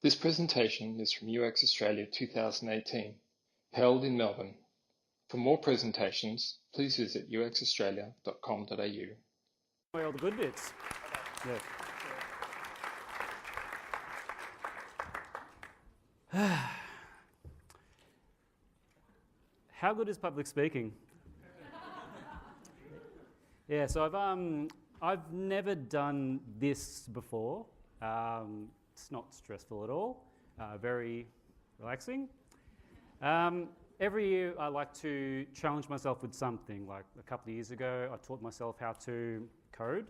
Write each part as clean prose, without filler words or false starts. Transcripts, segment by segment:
This presentation is from UX Australia 2018, held in Melbourne. For more presentations, please visit uxaustralia.com.au. All the good bits. Yeah. How good is public speaking? Yeah, so I've never done this before. It's not stressful at all. Very relaxing. Every year I like to challenge myself with something. Like a couple of years ago, I taught myself how to code.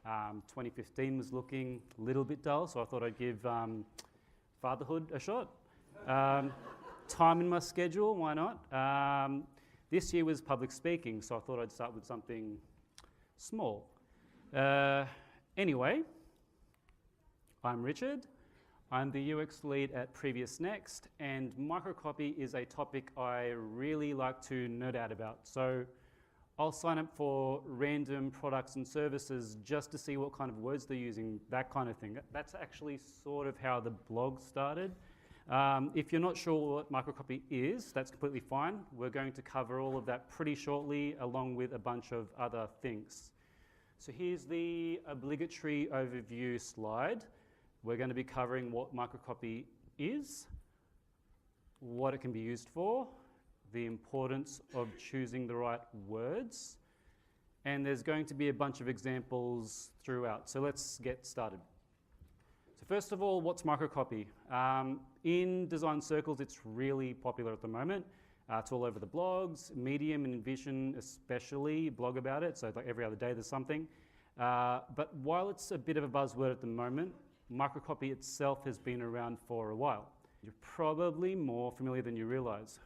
2015 was looking a little bit dull, so I thought I'd give fatherhood a shot. Time in my schedule, why not? This year was public speaking, so I thought I'd start with something small. Anyway, I'm Richard. I'm the UX lead at Previous Next, and microcopy is a topic I really like to nerd out about. So I'll sign up for random products and services just to see what kind of words they're using, that kind of thing. That's actually sort of how the blog started. If you're not sure what microcopy is, that's completely fine. We're going to cover all of that pretty shortly, along with a bunch of other things. So here's the obligatory overview slide. We're going to be covering what microcopy is, what it can be used for, the importance of choosing the right words, and there's going to be a bunch of examples throughout. So let's get started. So first of all, what's microcopy? In design circles, it's really popular at the moment. It's all over the blogs. Medium and Envision especially blog about it, so like every other day there's something. But while it's a bit of a buzzword at the moment, microcopy itself has been around for a while. You're probably more familiar than you realize.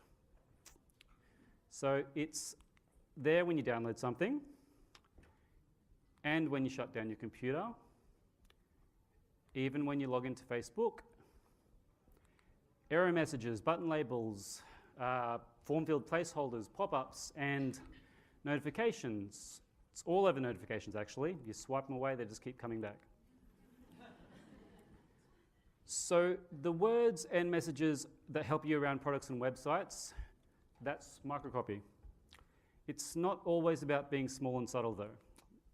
So it's there when you download something and when you shut down your computer, even when you log into Facebook. Error messages, button labels, form field placeholders, pop-ups, and notifications. It's all over notifications, actually. You swipe them away, they just keep coming back. So the words and messages that help you around products and websites, that's microcopy. It's not always about being small and subtle, though.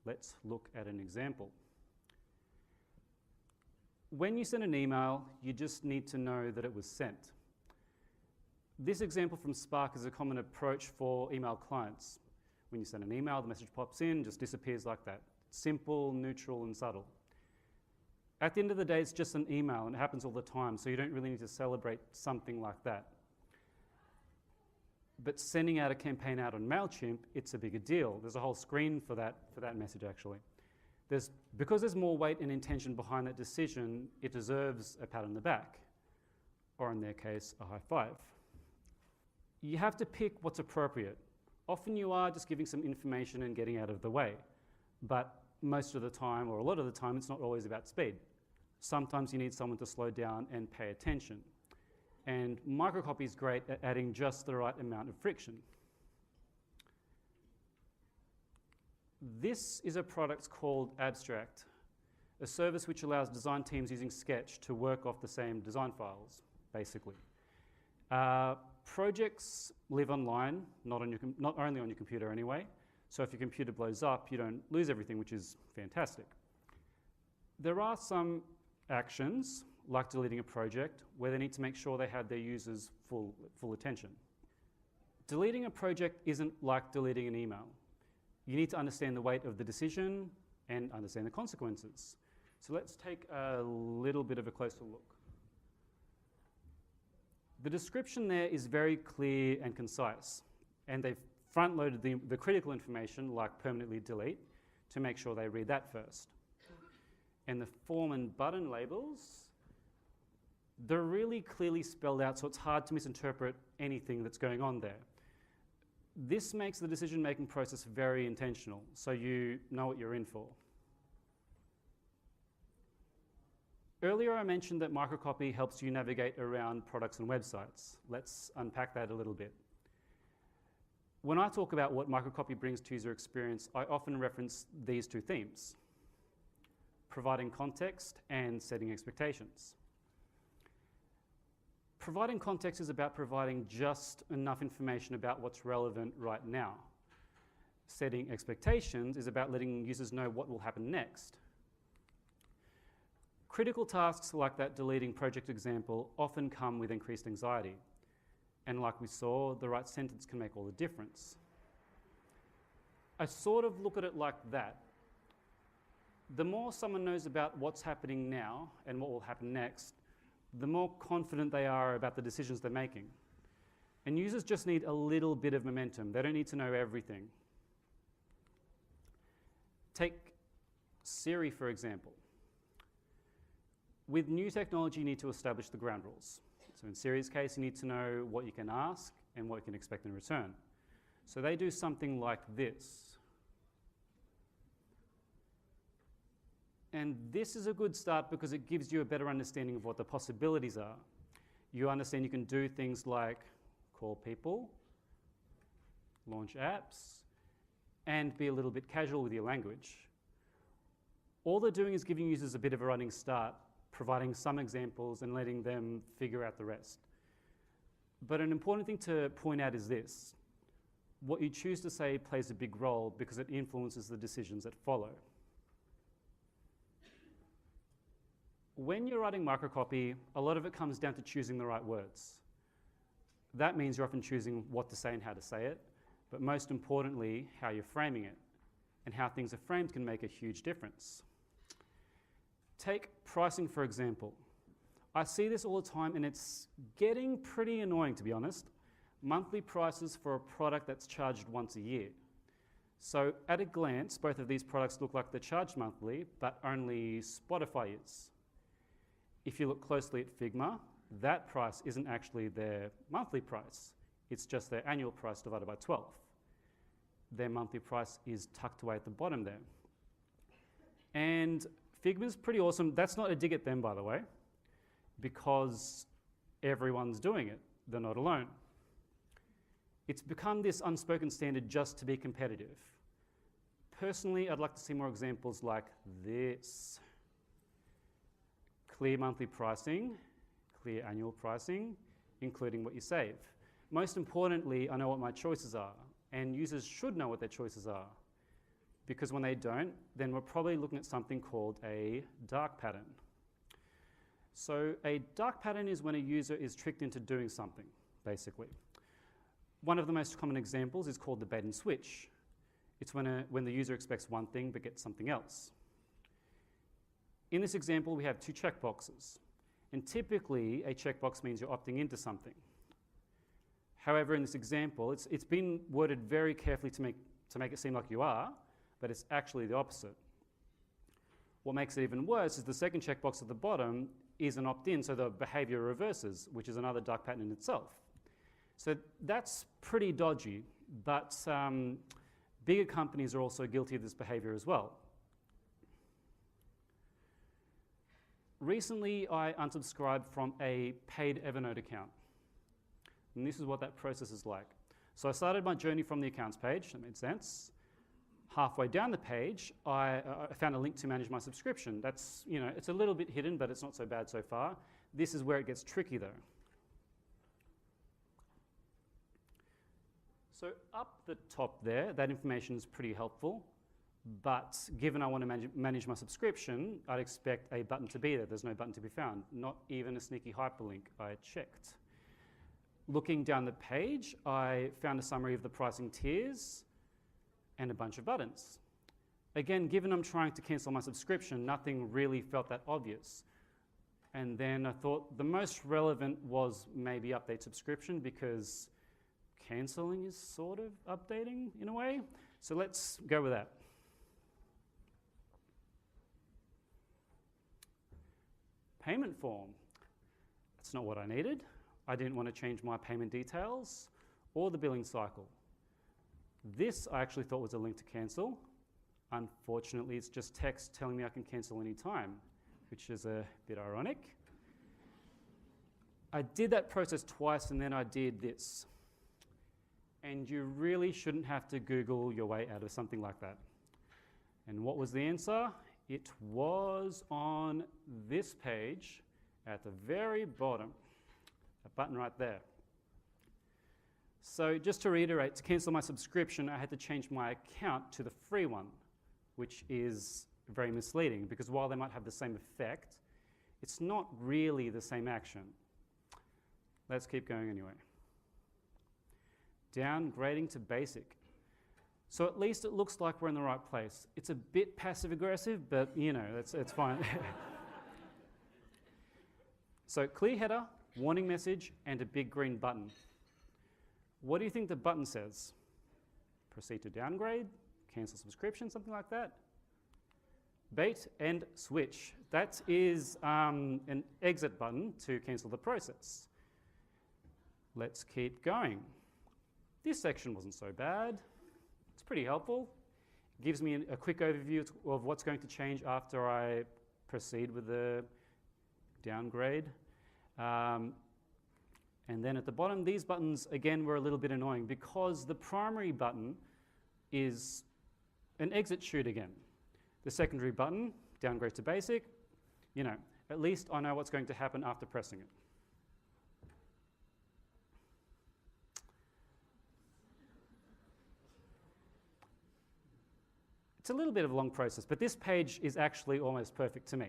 Let's look at an example. When you send an email, you just need to know that it was sent. This example from Spark is a common approach for email clients. When you send an email, the message pops in, just disappears like that. Simple, neutral, and subtle. At the end of the day, it's just an email, and it happens all the time, so you don't really need to celebrate something like that. But sending out a campaign out on MailChimp, it's a bigger deal. There's a whole screen for that message, actually. Because there's more weight and intention behind that decision, it deserves a pat on the back, or in their case, a high five. You have to pick what's appropriate. Often you are just giving some information and getting out of the way, but most of the time, or a lot of the time, it's not always about speed. Sometimes you need someone to slow down and pay attention. And microcopy is great at adding just the right amount of friction. This is a product called Abstract, a service which allows design teams using Sketch to work off the same design files, basically. Projects live online, not only on your computer anyway, so if your computer blows up, you don't lose everything, which is fantastic. There are some actions, like deleting a project, where they need to make sure they have their users' full attention. Deleting a project isn't like deleting an email. You need to understand the weight of the decision and understand the consequences. So let's take a little bit of a closer look. The description there is very clear and concise, and they've front-loaded the critical information, like permanently delete, to make sure they read that first. And the form and button labels, they're really clearly spelled out, so it's hard to misinterpret anything that's going on there. This makes the decision-making process very intentional, so you know what you're in for. Earlier I mentioned that microcopy helps you navigate around products and websites. Let's unpack that a little bit. When I talk about what microcopy brings to user experience, I often reference these two themes: providing context and setting expectations. Providing context is about providing just enough information about what's relevant right now. Setting expectations is about letting users know what will happen next. Critical tasks like that deleting project example often come with increased anxiety. And like we saw, the right sentence can make all the difference. I sort of look at it like that. The more someone knows about what's happening now and what will happen next, the more confident they are about the decisions they're making. And users just need a little bit of momentum. They don't need to know everything. Take Siri, for example. With new technology, you need to establish the ground rules. So in Siri's case, you need to know what you can ask and what you can expect in return. So they do something like this. And this is a good start because it gives you a better understanding of what the possibilities are. You understand you can do things like call people, launch apps, and be a little bit casual with your language. All they're doing is giving users a bit of a running start, providing some examples and letting them figure out the rest. But an important thing to point out is this. What you choose to say plays a big role because it influences the decisions that follow. When you're writing microcopy, a lot of it comes down to choosing the right words. That means you're often choosing what to say and how to say it, but most importantly, how you're framing it. And how things are framed can make a huge difference. Take pricing, for example. I see this all the time and it's getting pretty annoying, to be honest. Monthly prices for a product that's charged once a year. So at a glance, both of these products look like they're charged monthly, but only Spotify is. If you look closely at Figma, that price isn't actually their monthly price. It's just their annual price divided by 12. Their monthly price is tucked away at the bottom there. And Figma's pretty awesome. That's not a dig at them, by the way, because everyone's doing it. They're not alone. It's become this unspoken standard just to be competitive. Personally, I'd like to see more examples like this. Clear monthly pricing, clear annual pricing, including what you save. Most importantly, I know what my choices are, and users should know what their choices are. Because when they don't, then we're probably looking at something called a dark pattern. So a dark pattern is when a user is tricked into doing something, basically. One of the most common examples is called the bait and switch. It's when the user expects one thing but gets something else. In this example, we have two checkboxes. And typically, a checkbox means you're opting into something. However, in this example, it's been worded very carefully to make it seem like you are, but it's actually the opposite. What makes it even worse is the second checkbox at the bottom is an opt-in, so the behavior reverses, which is another dark pattern in itself. So that's pretty dodgy, but bigger companies are also guilty of this behavior as well. Recently, I unsubscribed from a paid Evernote account. And this is what that process is like. So I started my journey from the accounts page, that made sense. Halfway down the page, I found a link to manage my subscription. That's, it's a little bit hidden, but it's not so bad so far. This is where it gets tricky though. So up the top there, that information is pretty helpful. But given I want to manage my subscription, I'd expect a button to be there. There's no button to be found, not even a sneaky hyperlink. I checked. Looking down the page, I found a summary of the pricing tiers and a bunch of buttons. Again, given I'm trying to cancel my subscription, nothing really felt that obvious. And then I thought the most relevant was maybe update subscription because canceling is sort of updating in a way. So let's go with that. Payment form. That's not what I needed. I didn't want to change my payment details or the billing cycle. This I actually thought was a link to cancel. Unfortunately, it's just text telling me I can cancel anytime, which is a bit ironic. I did that process twice and then I did this. And you really shouldn't have to Google your way out of something like that. And what was the answer? It was on this page at the very bottom. a button right there. So just to reiterate, to cancel my subscription, I had to change my account to the free one, which is very misleading because while they might have the same effect, it's not really the same action. Let's keep going anyway. Downgrading to basic. So at least it looks like we're in the right place. It's a bit passive-aggressive, but you know, it's fine. So clear header, warning message, and a big green button. What do you think the button says? Proceed to downgrade, cancel subscription, something like that? Bait and switch. That is an exit button to cancel the process. Let's keep going. This section wasn't so bad. It's pretty helpful. It gives me a quick overview of what's going to change after I proceed with the downgrade. And then at the bottom, these buttons, again, were a little bit annoying because the primary button is an exit chute again. The secondary button, downgrade to basic, you know, at least I know what's going to happen after pressing it. It's a little bit of a long process, but this page is actually almost perfect to me.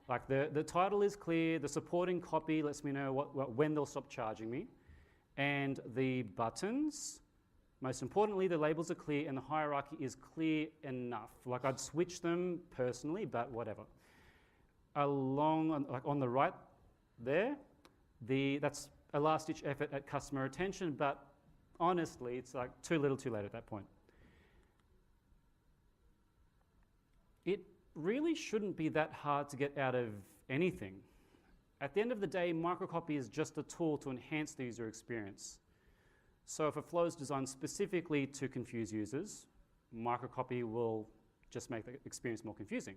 Like the title is clear, the supporting copy lets me know when they'll stop charging me, and the buttons, most importantly, the labels are clear and the hierarchy is clear enough. Like I'd switch them personally, but whatever. On the right there, that's a last-ditch effort at customer retention, but honestly, it's like too little too late at that point. It really shouldn't be that hard to get out of anything. At the end of the day, Microcopy is just a tool to enhance the user experience. So if a flow is designed specifically to confuse users, Microcopy will just make the experience more confusing.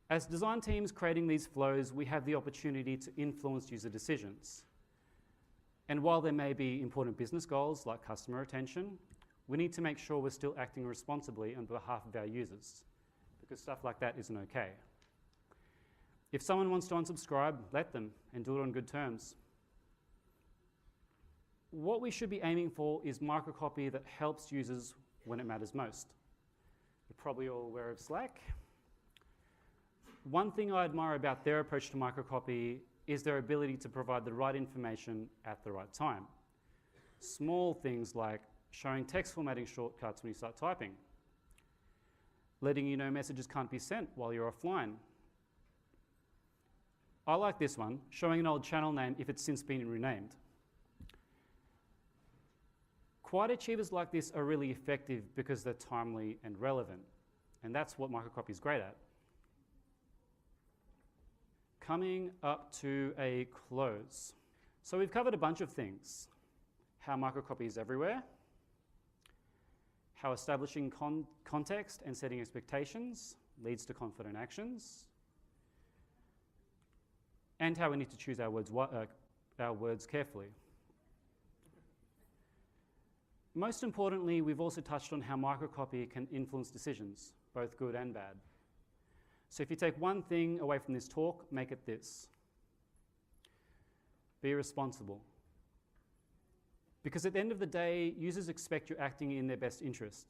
As design teams creating these flows, we have the opportunity to influence user decisions. And while there may be important business goals like customer retention, we need to make sure we're still acting responsibly on behalf of our users, because stuff like that isn't okay. If someone wants to unsubscribe, let them, and do it on good terms. What we should be aiming for is Microcopy that helps users when it matters most. You're probably all aware of Slack. One thing I admire about their approach to Microcopy is their ability to provide the right information at the right time. Small things like showing text formatting shortcuts when you start typing, letting you know messages can't be sent while you're offline. I like this one, showing an old channel name if it's since been renamed. Quiet achievers like this are really effective because they're timely and relevant, and that's what Microcopy is great at. Coming up to a close. So we've covered a bunch of things. How Microcopy is everywhere, how establishing context and setting expectations leads to confident actions, and how we need to choose our words carefully. Most importantly, we've also touched on how Microcopy can influence decisions, both good and bad. So if you take one thing away from this talk, make it this. Be responsible. Because at the end of the day, users expect you're acting in their best interest.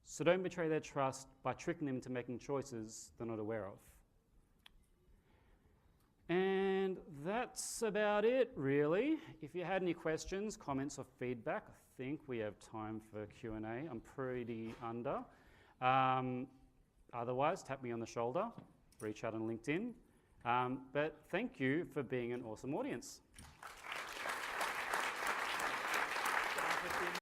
So don't betray their trust by tricking them into making choices they're not aware of. And that's about it, really. If you had any questions, comments, or feedback, I think we have time for Q&A. I'm pretty under. Otherwise, tap me on the shoulder, reach out on LinkedIn. But thank you for being an awesome audience.